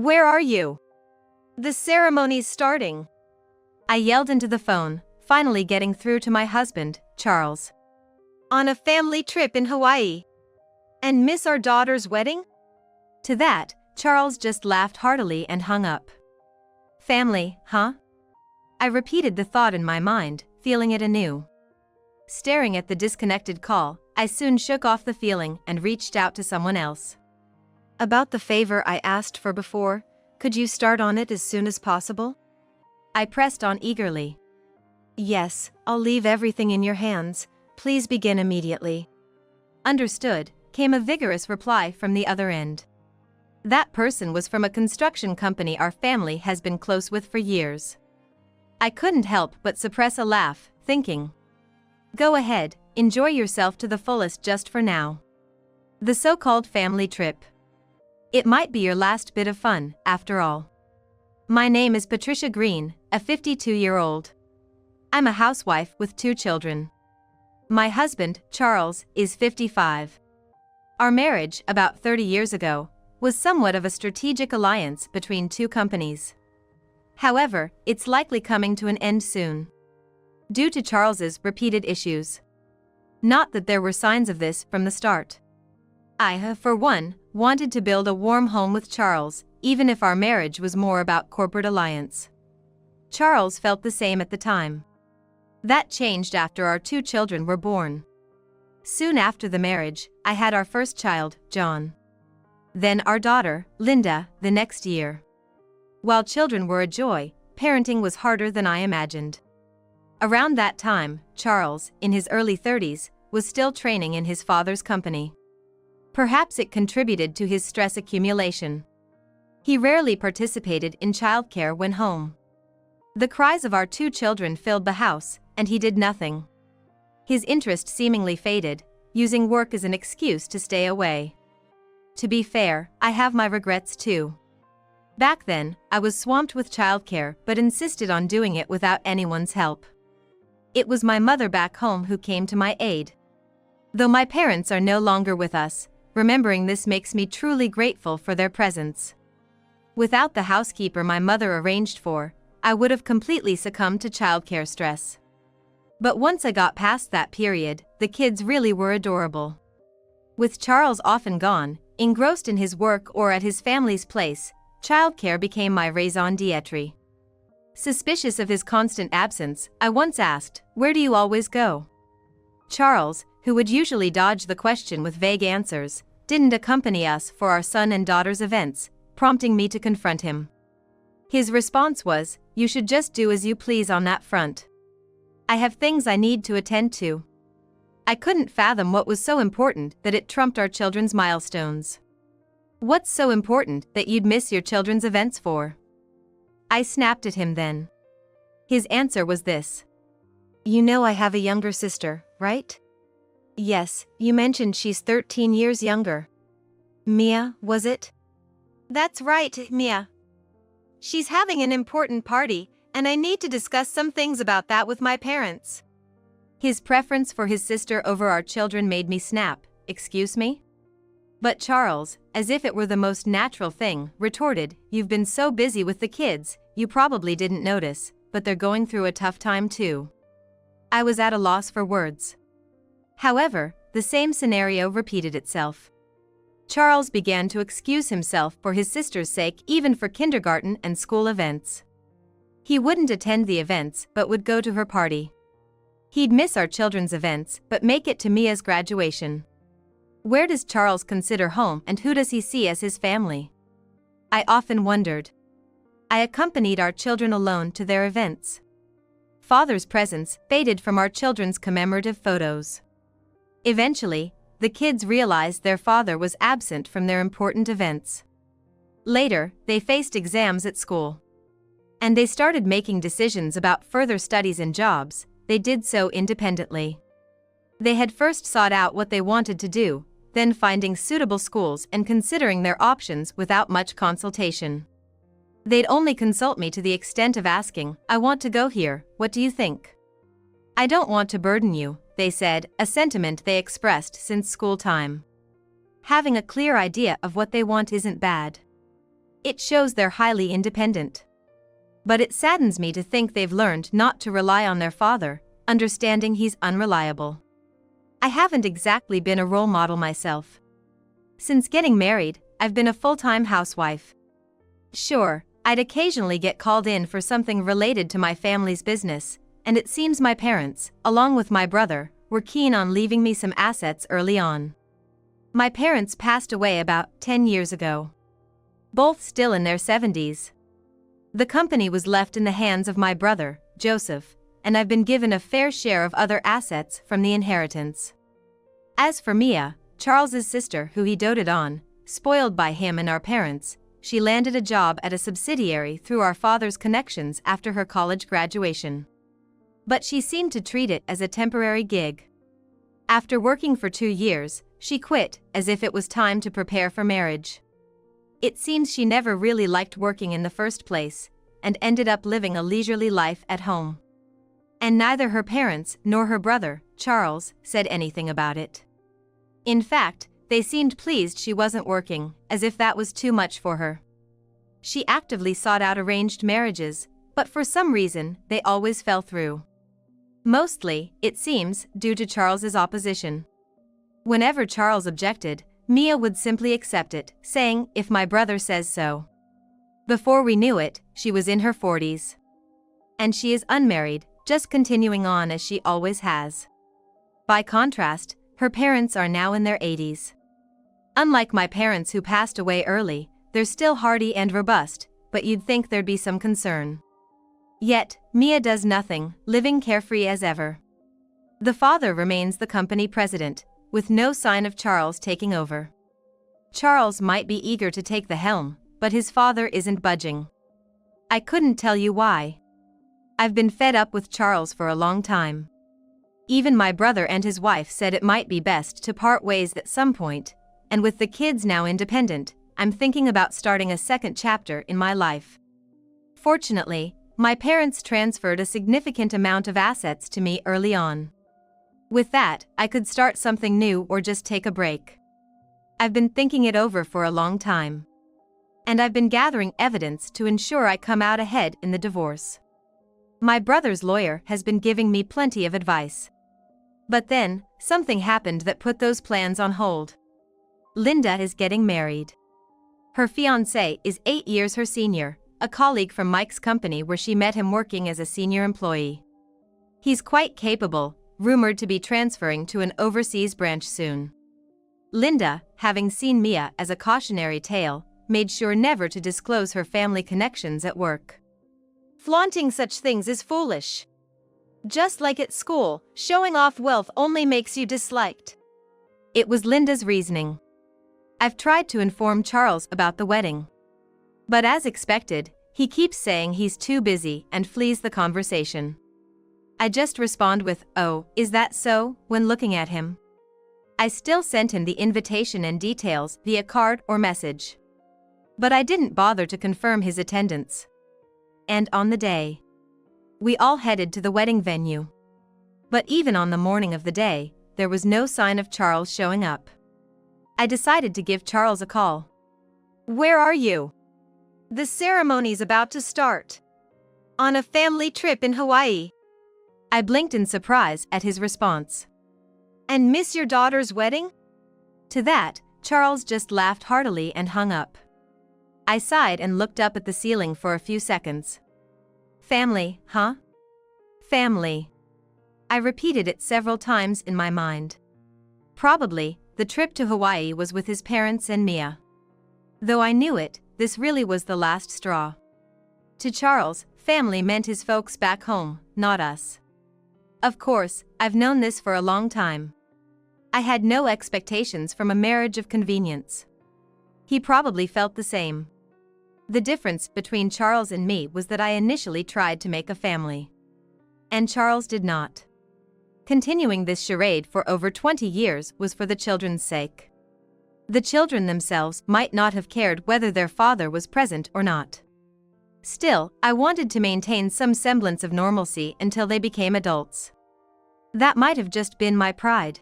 Where are you? The ceremony's starting. I yelled into the phone, finally getting through to my husband, Charles. On a family trip in Hawaii. And miss our daughter's wedding? To that, Charles just laughed heartily and hung up. Family, huh? I repeated the thought in my mind, feeling it anew. Staring at the disconnected call, I soon shook off the feeling and reached out to someone else. About the favor I asked for before, could you start on it as soon as possible? I pressed on eagerly. Yes, I'll leave everything in your hands. Please begin immediately. Understood, came a vigorous reply from the other end. That person was from a construction company our family has been close with for years. I couldn't help but suppress a laugh, thinking, go ahead, enjoy yourself to the fullest just for now. The so-called family trip. It might be your last bit of fun, after all. My name is Patricia Green, a 52-year-old. I'm a housewife with 2 children. My husband, Charles, is 55. Our marriage, about 30 years ago, was somewhat of a strategic alliance between 2 companies. However, it's likely coming to an end soon. Due to Charles's repeated issues. Not that there were signs of this from the start. I, for one, wanted to build a warm home with Charles, even if our marriage was more about corporate alliance. Charles felt the same at the time. That changed after our 2 children were born. Soon after the marriage, I had our first child, John. Then our daughter, Linda, the next year. While children were a joy, parenting was harder than I imagined. Around that time, Charles, in his early 30s, was still training in his father's company. Perhaps it contributed to his stress accumulation. He rarely participated in childcare when home. The cries of our 2 children filled the house, and he did nothing. His interest seemingly faded, using work as an excuse to stay away. To be fair, I have my regrets too. Back then, I was swamped with childcare but insisted on doing it without anyone's help. It was my mother back home who came to my aid. Though my parents are no longer with us, remembering this makes me truly grateful for their presence. Without the housekeeper my mother arranged for, I would have completely succumbed to childcare stress. But once I got past that period, the kids really were adorable. With Charles often gone, engrossed in his work or at his family's place, childcare became my raison d'etre. Suspicious of his constant absence, I once asked, "Where do you always go?" Charles, who would usually dodge the question with vague answers, didn't accompany us for our son and daughter's events, prompting me to confront him. His response was, "You should just do as you please on that front. I have things I need to attend to." I couldn't fathom what was so important that it trumped our children's milestones. What's so important that you'd miss your children's events for? I snapped at him then. His answer was this. You know I have a younger sister, right? Yes, you mentioned she's 13 years younger. Mia, was it? That's right, Mia. She's having an important party, and I need to discuss some things about that with my parents. His preference for his sister over our children made me snap. Excuse me? But Charles, as if it were the most natural thing, retorted, "You've been so busy with the kids, you probably didn't notice, but they're going through a tough time too." I was at a loss for words. However, the same scenario repeated itself. Charles began to excuse himself for his sister's sake, even for kindergarten and school events. He wouldn't attend the events but would go to her party. He'd miss our children's events but make it to Mia's graduation. Where does Charles consider home and who does he see as his family? I often wondered. I accompanied our children alone to their events. Father's presence faded from our children's commemorative photos. Eventually, the kids realized their father was absent from their important events. Later, they faced exams at school. And they started making decisions about further studies and jobs. They did so independently. They had first sought out what they wanted to do, then finding suitable schools and considering their options without much consultation. They'd only consult me to the extent of asking, "I want to go here, what do you think?" "I don't want to burden you," they said, a sentiment they expressed since school time. Having a clear idea of what they want isn't bad. It shows they're highly independent. But it saddens me to think they've learned not to rely on their father, understanding he's unreliable. I haven't exactly been a role model myself. Since getting married, I've been a full-time housewife. Sure, I'd occasionally get called in for something related to my family's business, and it seems my parents, along with my brother, were keen on leaving me some assets early on. My parents passed away about 10 years ago. Both still in their 70s. The company was left in the hands of my brother, Joseph, and I've been given a fair share of other assets from the inheritance. As for Mia, Charles's sister who he doted on, spoiled by him and our parents, she landed a job at a subsidiary through our father's connections after her college graduation. But she seemed to treat it as a temporary gig. After working for 2 years, she quit as if it was time to prepare for marriage. It seems she never really liked working in the first place, and ended up living a leisurely life at home. And neither her parents nor her brother, Charles, said anything about it. In fact, they seemed pleased she wasn't working, as if that was too much for her. She actively sought out arranged marriages, but for some reason, they always fell through. Mostly, it seems, due to Charles's opposition. Whenever Charles objected, Mia would simply accept it, saying, "If my brother says so." Before we knew it, she was in her 40s. And she is unmarried, just continuing on as she always has. By contrast, her parents are now in their 80s. Unlike my parents who passed away early, they're still hardy and robust, but you'd think there'd be some concern. Yet, Mia does nothing, living carefree as ever. The father remains the company president, with no sign of Charles taking over. Charles might be eager to take the helm, but his father isn't budging. I couldn't tell you why. I've been fed up with Charles for a long time. Even my brother and his wife said it might be best to part ways at some point, and with the kids now independent, I'm thinking about starting a second chapter in my life. Fortunately, my parents transferred a significant amount of assets to me early on. With that, I could start something new or just take a break. I've been thinking it over for a long time. And I've been gathering evidence to ensure I come out ahead in the divorce. My brother's lawyer has been giving me plenty of advice. But then, something happened that put those plans on hold. Linda is getting married. Her fiancé is 8 years her senior, a colleague from Mike's company where she met him working as a senior employee. He's quite capable, rumored to be transferring to an overseas branch soon. Linda, having seen Mia as a cautionary tale, made sure never to disclose her family connections at work. Flaunting such things is foolish. Just like at school, showing off wealth only makes you disliked. It was Linda's reasoning. I've tried to inform Charles about the wedding. But as expected, he keeps saying he's too busy and flees the conversation. I just respond with, "Oh, is that so?" when looking at him. I still sent him the invitation and details via card or message. But I didn't bother to confirm his attendance. And on the day, we all headed to the wedding venue. But even on the morning of the day, there was no sign of Charles showing up. I decided to give Charles a call. "Where are you?" "The ceremony's about to start. On a family trip in Hawaii." I blinked in surprise at his response. "And miss your daughter's wedding?" To that, Charles just laughed heartily and hung up. I sighed and looked up at the ceiling for a few seconds. "Family, huh? Family." I repeated it several times in my mind. Probably, the trip to Hawaii was with his parents and Mia. Though I knew it, this really was the last straw. To Charles, family meant his folks back home, not us. Of course, I've known this for a long time. I had no expectations from a marriage of convenience. He probably felt the same. The difference between Charles and me was that I initially tried to make a family. And Charles did not. Continuing this charade for over 20 years was for the children's sake. The children themselves might not have cared whether their father was present or not. Still, I wanted to maintain some semblance of normalcy until they became adults. That might have just been my pride.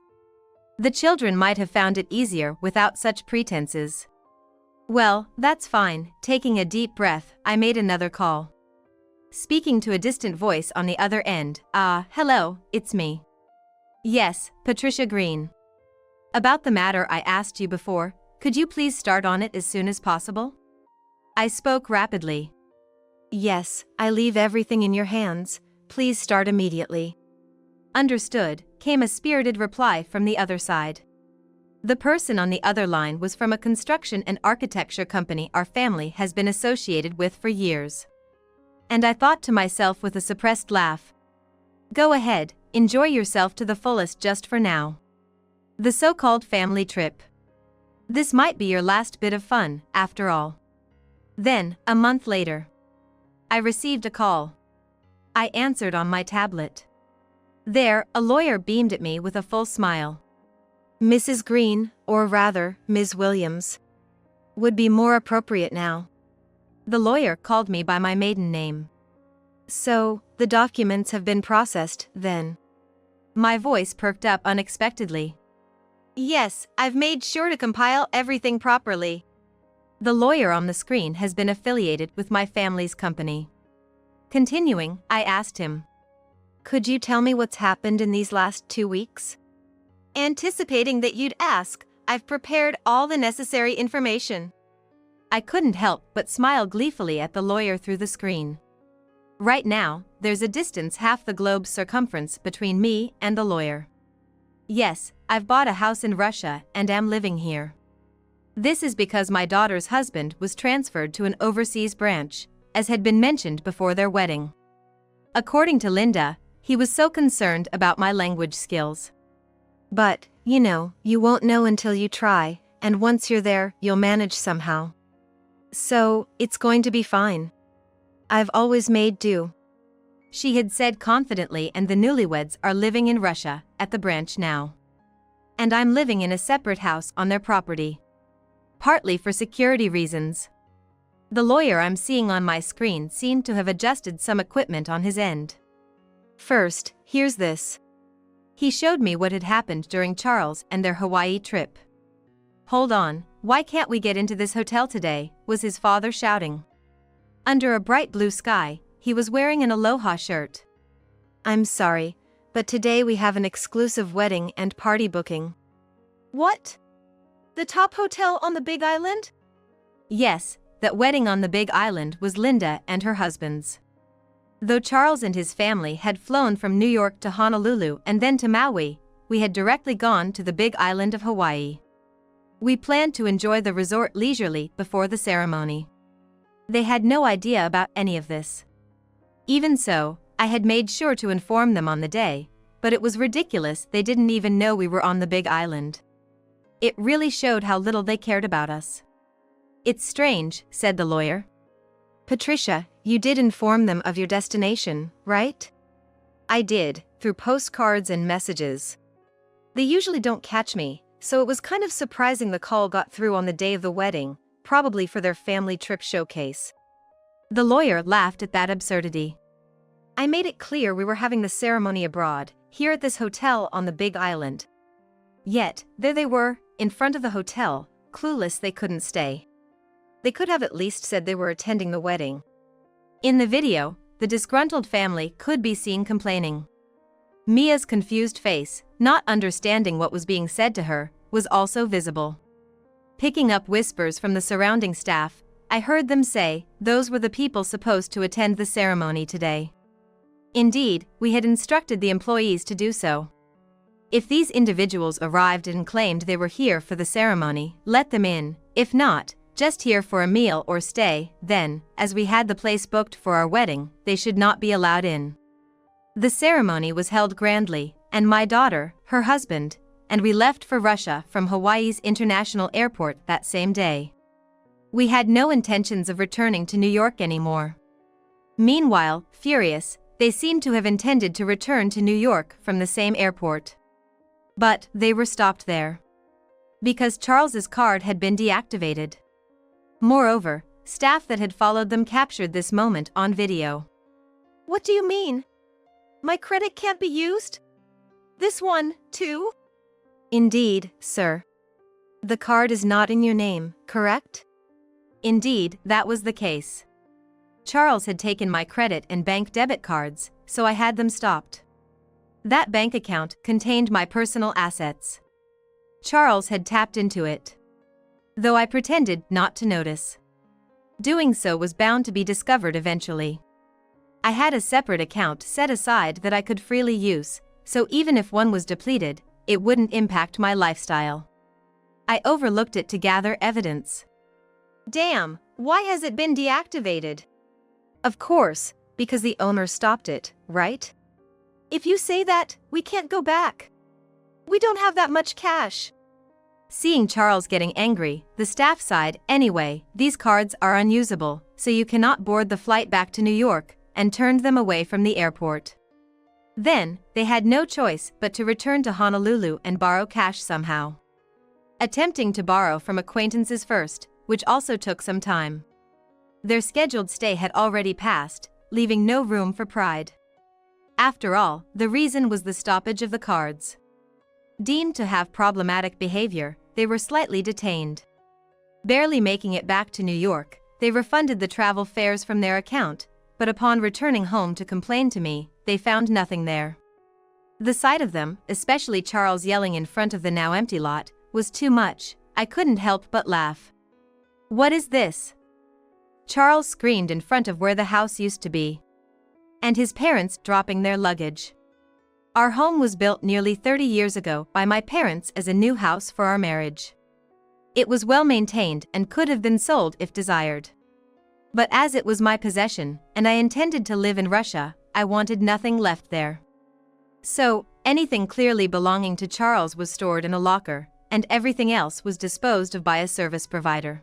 The children might have found it easier without such pretenses. Well, that's fine. Taking a deep breath, I made another call. Speaking to a distant voice on the other end, hello, it's me. Yes, Patricia Green. About the matter I asked you before, could you please start on it as soon as possible? I spoke rapidly. Yes, I leave everything in your hands. Please start immediately. Understood, came a spirited reply from the other side. The person on the other line was from a construction and architecture company our family has been associated with for years. And I thought to myself with a suppressed laugh, go ahead, enjoy yourself to the fullest just for now. The so-called family trip. This might be your last bit of fun, after all. Then, a month later, I received a call. I answered on my tablet. There, a lawyer beamed at me with a full smile. Mrs. Green, or rather, Ms. Williams, would be more appropriate now. The lawyer called me by my maiden name. So, the documents have been processed, then? My voice perked up unexpectedly. Yes, I've made sure to compile everything properly. The lawyer on the screen has been affiliated with my family's company. Continuing, I asked him, could you tell me what's happened in these last 2 weeks? Anticipating that you'd ask, I've prepared all the necessary information. I couldn't help but smile gleefully at the lawyer through the screen. Right now, there's a distance half the globe's circumference between me and the lawyer. Yes, I've bought a house in Russia and am living here. This is because my daughter's husband was transferred to an overseas branch, as had been mentioned before their wedding. According to Linda, he was so concerned about my language skills. But, you won't know until you try, and once you're there, you'll manage somehow. So, it's going to be fine. I've always made do. She had said confidently, and the newlyweds are living in Russia, at the branch now. And I'm living in a separate house on their property. Partly for security reasons. The lawyer I'm seeing on my screen seemed to have adjusted some equipment on his end. First, here's this. He showed me what had happened during Charles and their Hawaii trip. Hold on, why can't we get into this hotel today, was his father shouting. Under a bright blue sky, he was wearing an aloha shirt. I'm sorry, but today we have an exclusive wedding and party booking. What? The top hotel on the Big Island? Yes, that wedding on the Big Island was Linda and her husband's. Though Charles and his family had flown from New York to Honolulu and then to Maui, we had directly gone to the Big Island of Hawaii. We planned to enjoy the resort leisurely before the ceremony. They had no idea about any of this. Even so, I had made sure to inform them on the day, but it was ridiculous they didn't even know we were on the Big Island. It really showed how little they cared about us. It's strange, said the lawyer. Patricia, you did inform them of your destination, right? I did, through postcards and messages. They usually don't catch me, so it was kind of surprising the call got through on the day of the wedding, probably for their family trip showcase. The lawyer laughed at that absurdity. I made it clear we were having the ceremony abroad, here at this hotel on the Big Island. Yet, there they were, in front of the hotel, clueless they couldn't stay. They could have at least said they were attending the wedding. In the video, the disgruntled family could be seen complaining. Mia's confused face, not understanding what was being said to her, was also visible. Picking up whispers from the surrounding staff, I heard them say those were the people supposed to attend the ceremony today. Indeed, we had instructed the employees to do so. If these individuals arrived and claimed they were here for the ceremony, let them in. If not, just here for a meal or stay, then, as we had the place booked for our wedding, they should not be allowed in. The ceremony was held grandly, and my daughter, her husband, and we left for Russia from Hawaii's international airport that same day. We had no intentions of returning to New York anymore. Meanwhile, furious, they seemed to have intended to return to New York from the same airport. But they were stopped there. Because Charles's card had been deactivated. Moreover, staff that had followed them captured this moment on video. What do you mean? My credit can't be used? This one, too? Indeed, sir. The card is not in your name, correct? Indeed, that was the case. Charles had taken my credit and bank debit cards, so I had them stopped. That bank account contained my personal assets. Charles had tapped into it, though I pretended not to notice. Doing so was bound to be discovered eventually. I had a separate account set aside that I could freely use, so even if one was depleted, it wouldn't impact my lifestyle. I overlooked it to gather evidence. Damn, why has it been deactivated? Of course, because the owner stopped it, right? If you say that, we can't go back. We don't have that much cash. Seeing Charles getting angry, the staff sighed, anyway, these cards are unusable, so you cannot board the flight back to New York, and turned them away from the airport. Then, they had no choice but to return to Honolulu and borrow cash somehow. Attempting to borrow from acquaintances first, which also took some time. Their scheduled stay had already passed, leaving no room for pride. After all, the reason was the stoppage of the cards. Deemed to have problematic behavior, they were slightly detained. Barely making it back to New York, they refunded the travel fares from their account, but upon returning home to complain to me, they found nothing there. The sight of them, especially Charles yelling in front of the now empty lot, was too much. I couldn't help but laugh. What is this? Charles screamed in front of where the house used to be. And his parents dropping their luggage. Our home was built nearly 30 years ago by my parents as a new house for our marriage. It was well maintained and could have been sold if desired. But as it was my possession, and I intended to live in Russia, I wanted nothing left there. So, anything clearly belonging to Charles was stored in a locker, and everything else was disposed of by a service provider.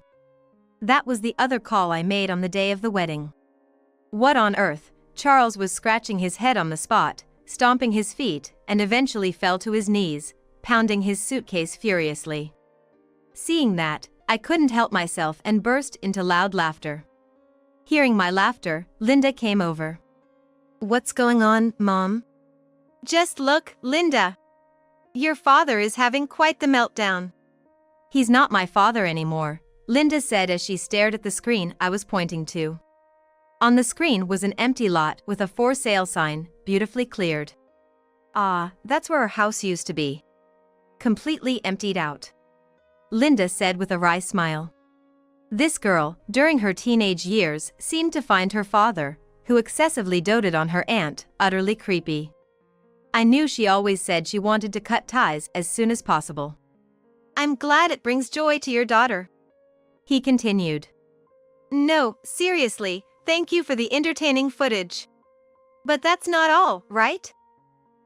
That was the other call I made on the day of the wedding. What on earth? Charles was scratching his head on the spot, stomping his feet, and eventually fell to his knees, pounding his suitcase furiously. Seeing that, I couldn't help myself and burst into loud laughter. Hearing my laughter, Linda came over. What's going on, Mom? Just look, Linda. Your father is having quite the meltdown. He's not my father anymore, Linda said as she stared at the screen I was pointing to. On the screen was an empty lot with a for sale sign, beautifully cleared. Ah, that's where our house used to be. Completely emptied out. Linda said with a wry smile. This girl, during her teenage years, seemed to find her father, who excessively doted on her aunt, utterly creepy. I knew she always said she wanted to cut ties as soon as possible. I'm glad it brings joy to your daughter. He continued. No, seriously, thank you for the entertaining footage. But that's not all, right?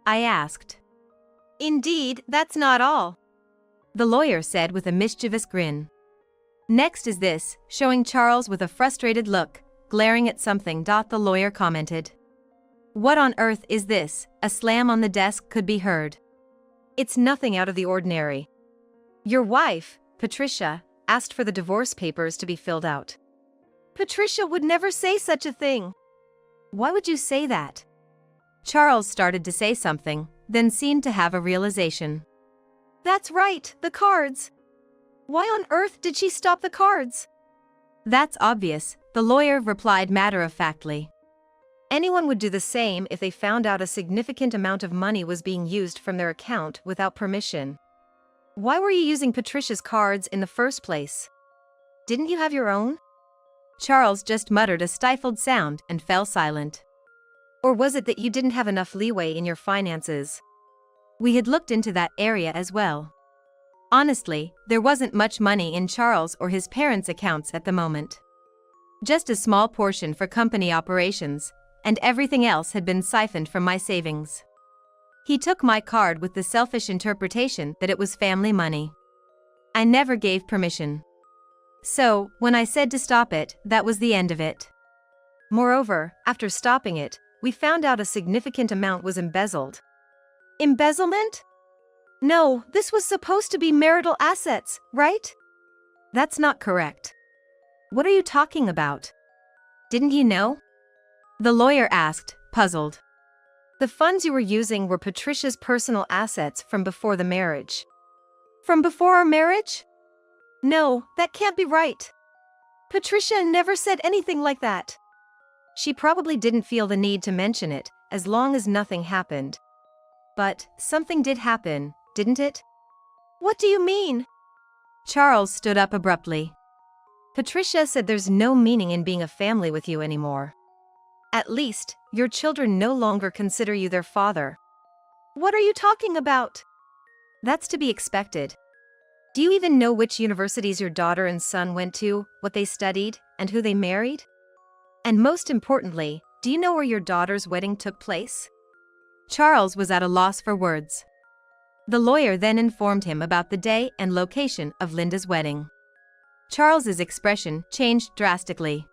I asked. Indeed, that's not all. The lawyer said with a mischievous grin. Next is this, showing Charles with a frustrated look, glaring at something. The lawyer commented. What on earth is this? A slam on the desk could be heard. It's nothing out of the ordinary. Your wife, Patricia, asked for the divorce papers to be filled out. Patricia would never say such a thing. Why would you say that? Charles started to say something, then seemed to have a realization. That's right, the cards. Why on earth did she stop the cards? That's obvious, the lawyer replied matter-of-factly. Anyone would do the same if they found out a significant amount of money was being used from their account without permission. Why were you using Patricia's cards in the first place? Didn't you have your own? Charles just muttered a stifled sound and fell silent. Or was it that you didn't have enough leeway in your finances? We had looked into that area as well. Honestly, there wasn't much money in Charles or his parents' accounts at the moment. Just a small portion for company operations, and everything else had been siphoned from my savings. He took my card with the selfish interpretation that it was family money. I never gave permission. So, when I said to stop it, that was the end of it. Moreover, after stopping it, we found out a significant amount was embezzled. Embezzlement? No, this was supposed to be marital assets, right? That's not correct. What are you talking about? Didn't you know? The lawyer asked, puzzled. The funds you were using were Patricia's personal assets from before the marriage. From before our marriage? No, that can't be right. Patricia never said anything like that. She probably didn't feel the need to mention it, as long as nothing happened. But something did happen, didn't it? What do you mean? Charles stood up abruptly. Patricia said there's no meaning in being a family with you anymore. At least, your children no longer consider you their father. What are you talking about? That's to be expected. Do you even know which universities your daughter and son went to, what they studied, and who they married? And most importantly, do you know where your daughter's wedding took place? Charles was at a loss for words. The lawyer then informed him about the day and location of Linda's wedding. Charles's expression changed drastically.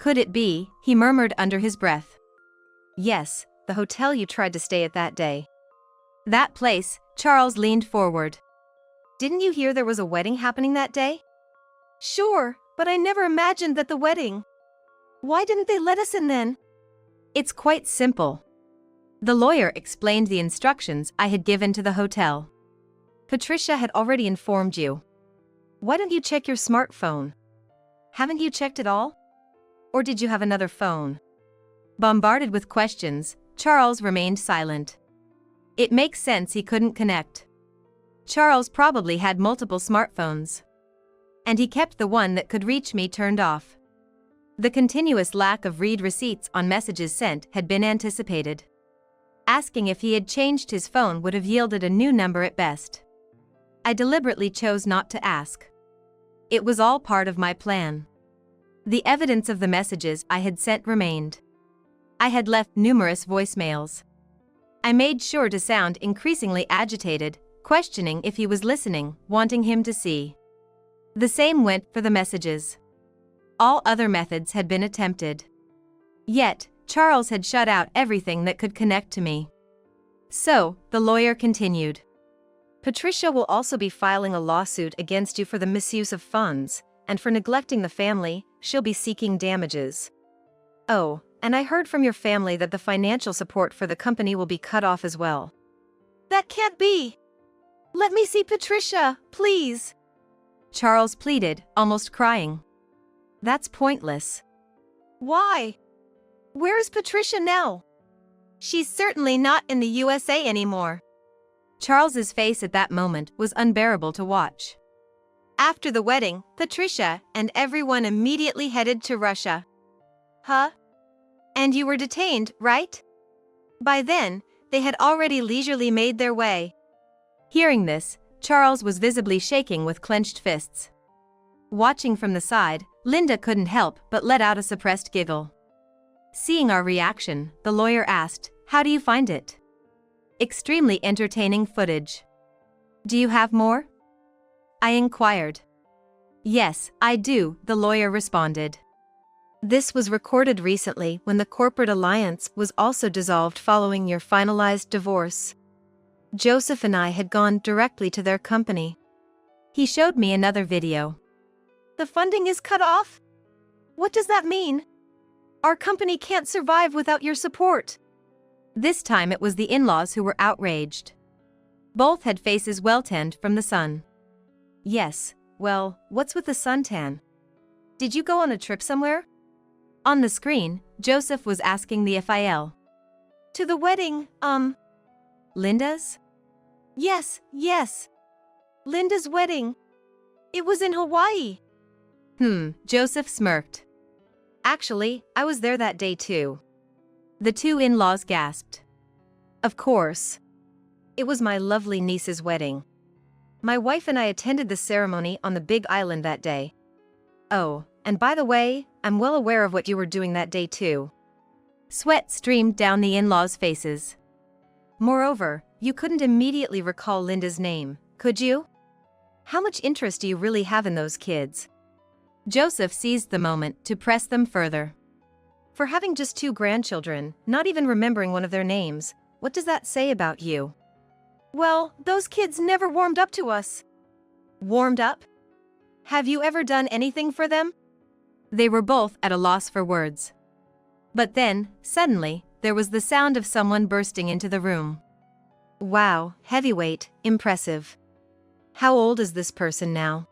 Could it be, he murmured under his breath. Yes, the hotel you tried to stay at that day. That place, Charles leaned forward. Didn't you hear there was a wedding happening that day? Sure, but I never imagined that the wedding. Why didn't they let us in then? It's quite simple. The lawyer explained the instructions I had given to the hotel. Patricia had already informed you. Why don't you check your smartphone? Haven't you checked it all? Or did you have another phone? Bombarded with questions, Charles remained silent. It makes sense he couldn't connect. Charles probably had multiple smartphones. And he kept the one that could reach me turned off. The continuous lack of read receipts on messages sent had been anticipated. Asking if he had changed his phone would have yielded a new number at best. I deliberately chose not to ask. It was all part of my plan. The evidence of the messages I had sent remained. I had left numerous voicemails. I made sure to sound increasingly agitated, questioning if he was listening, wanting him to see. The same went for the messages. All other methods had been attempted. Yet, Charles had shut out everything that could connect to me. So, the lawyer continued. Patricia will also be filing a lawsuit against you for the misuse of funds, and for neglecting the family, she'll be seeking damages. Oh, and I heard from your family that the financial support for the company will be cut off as well. That can't be! Let me see Patricia, please! Charles pleaded, almost crying. That's pointless. Why? Where is Patricia now? She's certainly not in the USA anymore. Charles's face at that moment was unbearable to watch. After the wedding, Patricia and everyone immediately headed to Russia. Huh? And you were detained, right? By then, they had already leisurely made their way. Hearing this, Charles was visibly shaking with clenched fists. Watching from the side, Linda couldn't help but let out a suppressed giggle. Seeing our reaction, the lawyer asked, "How do you find it?" Extremely entertaining footage. Do you have more? I inquired. Yes, I do, the lawyer responded. This was recorded recently when the corporate alliance was also dissolved following your finalized divorce. Joseph and I had gone directly to their company. He showed me another video. The funding is cut off? What does that mean? Our company can't survive without your support. This time it was the in-laws who were outraged. Both had faces well tanned from the sun. Yes, well, what's with the suntan? Did you go on a trip somewhere? On the screen, Joseph was asking the FIL. To the wedding, Linda's? Yes. Linda's wedding. It was in Hawaii. Joseph smirked. Actually, I was there that day too. The two in-laws gasped. Of course. It was my lovely niece's wedding. My wife and I attended the ceremony on the Big Island that day. Oh, and by the way, I'm well aware of what you were doing that day too. Sweat streamed down the in-laws' faces. Moreover, you couldn't immediately recall Linda's name, could you? How much interest do you really have in those kids? Joseph seized the moment to press them further. For having just 2 grandchildren, not even remembering one of their names, what does that say about you? Well, those kids never warmed up to us. Warmed up? Have you ever done anything for them? They were both at a loss for words. But then, suddenly, there was the sound of someone bursting into the room. Wow, heavyweight, impressive. How old is this person now?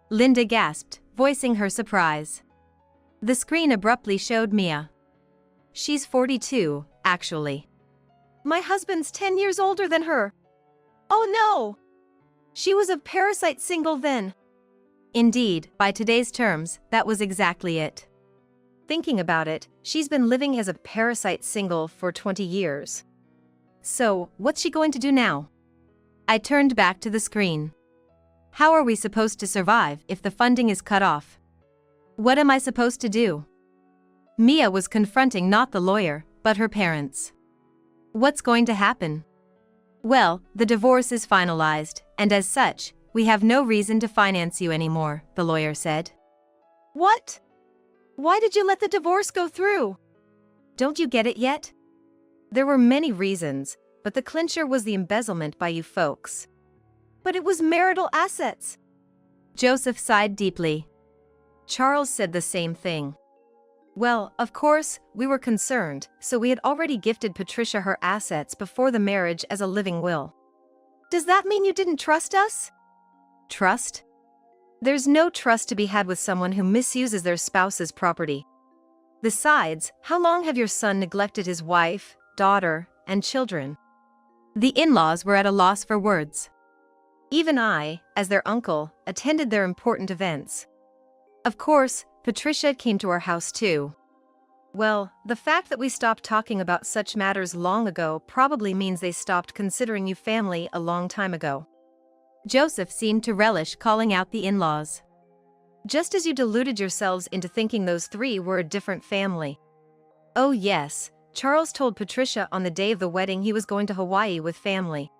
Linda gasped, voicing her surprise. The screen abruptly showed Mia. She's 42, actually. My husband's 10 years older than her. Oh no! She was a parasite single then. Indeed, by today's terms, that was exactly it. Thinking about it, she's been living as a parasite single for 20 years. So, what's she going to do now? I turned back to the screen. How are we supposed to survive if the funding is cut off? What am I supposed to do? Mia was confronting not the lawyer, but her parents. What's going to happen? Well, the divorce is finalized, and as such, we have no reason to finance you anymore, the lawyer said. What? Why did you let the divorce go through? Don't you get it yet? There were many reasons, but the clincher was the embezzlement by you folks. But it was marital assets. Joseph sighed deeply. Charles said the same thing. Well, of course, we were concerned, so we had already gifted Patricia her assets before the marriage as a living will. Does that mean you didn't trust us? Trust? There's no trust to be had with someone who misuses their spouse's property. Besides, how long have your son neglected his wife, daughter, and children? The in-laws were at a loss for words. Even I, as their uncle, attended their important events. Of course, Patricia came to our house too. Well, the fact that we stopped talking about such matters long ago probably means they stopped considering you family a long time ago. Joseph seemed to relish calling out the in-laws. Just as you deluded yourselves into thinking those three were a different family. Oh yes, Charles told Patricia on the day of the wedding he was going to Hawaii with family.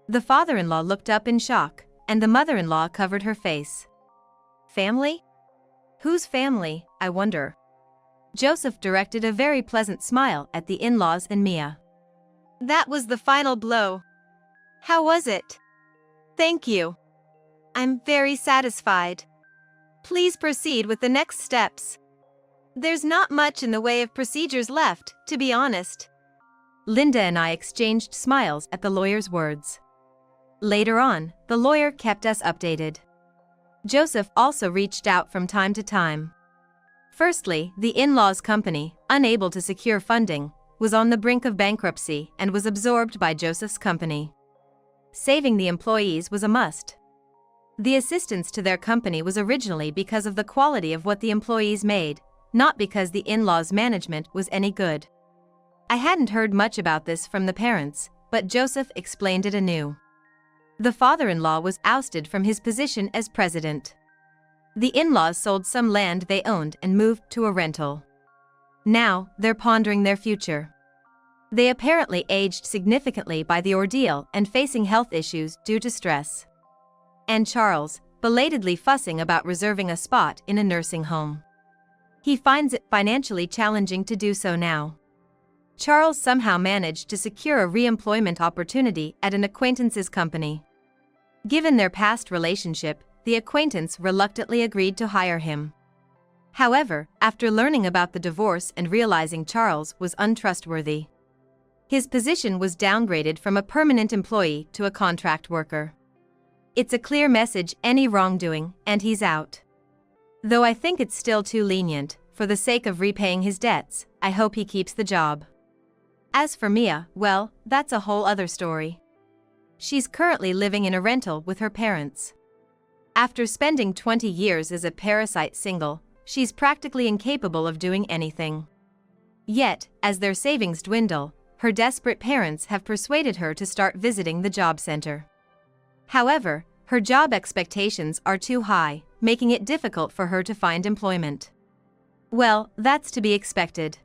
The father-in-law looked up in shock, and the mother-in-law covered her face. Family? Whose family, I wonder? Joseph directed a very pleasant smile at the in-laws and Mia. That was the final blow. How was it? Thank you. I'm very satisfied. Please proceed with the next steps. There's not much in the way of procedures left, to be honest. Linda and I exchanged smiles at the lawyer's words. Later on, the lawyer kept us updated. Joseph also reached out from time to time. Firstly, the in-laws company, unable to secure funding, was on the brink of bankruptcy and was absorbed by Joseph's company. Saving the employees was a must. The assistance to their company was originally because of the quality of what the employees made, not because the in-laws' management was any good. I hadn't heard much about this from the parents, but Joseph explained it anew. The father-in-law was ousted from his position as president. The in-laws sold some land they owned and moved to a rental. Now, they're pondering their future. They apparently aged significantly by the ordeal and facing health issues due to stress. And Charles, belatedly fussing about reserving a spot in a nursing home. He finds it financially challenging to do so now. Charles somehow managed to secure a re-employment opportunity at an acquaintance's company. Given their past relationship, the acquaintance reluctantly agreed to hire him. However, after learning about the divorce and realizing Charles was untrustworthy, his position was downgraded from a permanent employee to a contract worker. It's a clear message: any wrongdoing, and he's out. Though I think it's still too lenient, for the sake of repaying his debts, I hope he keeps the job. As for Mia, well, that's a whole other story. She's currently living in a rental with her parents. After spending 20 years as a parasite single, she's practically incapable of doing anything. Yet, as their savings dwindle, her desperate parents have persuaded her to start visiting the job center. However, her job expectations are too high, making it difficult for her to find employment. Well, that's to be expected.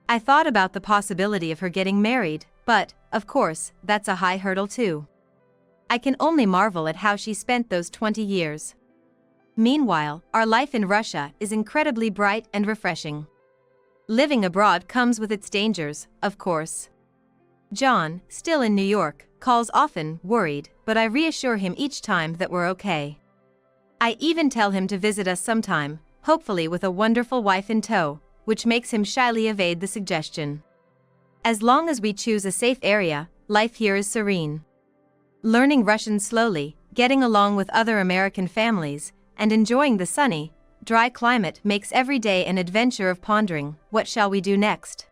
I thought about the possibility of her getting married, but, of course, that's a high hurdle too. I can only marvel at how she spent those 20 years. Meanwhile, our life in Russia is incredibly bright and refreshing. Living abroad comes with its dangers, of course. John, still in New York, calls often, worried, but I reassure him each time that we're okay. I even tell him to visit us sometime, hopefully with a wonderful wife in tow, which makes him shyly evade the suggestion. As long as we choose a safe area, life here is serene. Learning Russian slowly, getting along with other American families, and enjoying the sunny, dry climate makes every day an adventure of pondering, what shall we do next?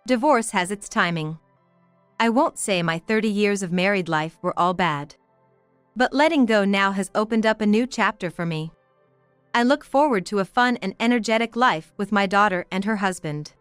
Divorce has its timing. I won't say my 30 years of married life were all bad. But letting go now has opened up a new chapter for me. I look forward to a fun and energetic life with my daughter and her husband.